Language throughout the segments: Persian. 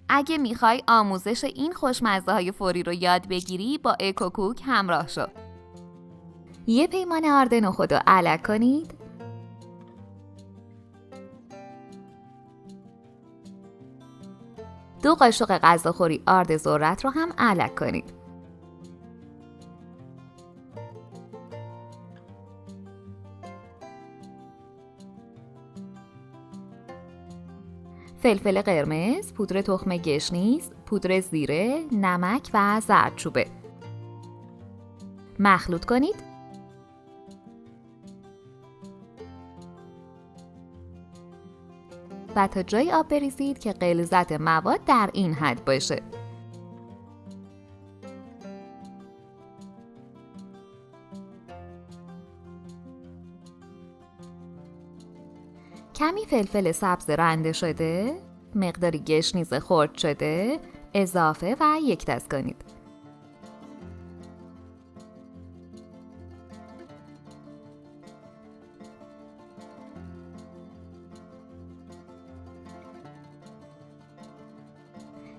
اگه میخوای آموزش این خوشمزه های فوری رو یاد بگیری با اکوکوک همراه شو. یه پیمان آرد نخود رو علک کنید. دو قاشق غذاخوری آرد ذرت رو هم علک کنید. فلفل قرمز، پودر تخم گشنیز، پودر زیره، نمک و زردچوبه. مخلوط کنید. و تا جای آب بریزید که غلظت مواد در این حد باشه. کمی فلفل سبز رنده شده، مقداری گشنیز خرد شده اضافه و یک دست کنید.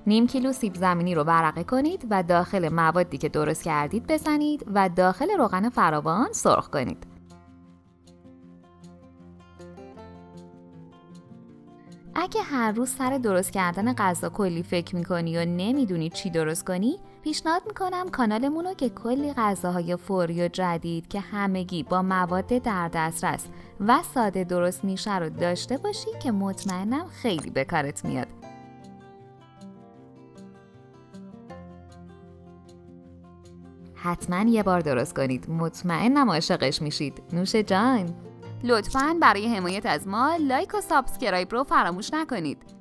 نیم کیلو سیب زمینی رو ورقه کنید و داخل موادی که درست کردید بزنید و داخل روغن فراوان سرخ کنید. اگه هر روز سر درست کردن غذا کلی فکر میکنی و نمیدونی چی درست کنی، پیشنهاد میکنم کانالمون رو که کلی غذاهای فوری و جدید که همگی با مواد در دسترس و ساده درست میشه رو داشته باشی که مطمئنم خیلی به کارت میاد. حتما یه بار درست کنید، مطمئنم عاشقش میشید. نوش جان. لطفاً برای حمایت از ما لایک و سابسکرایب رو فراموش نکنید.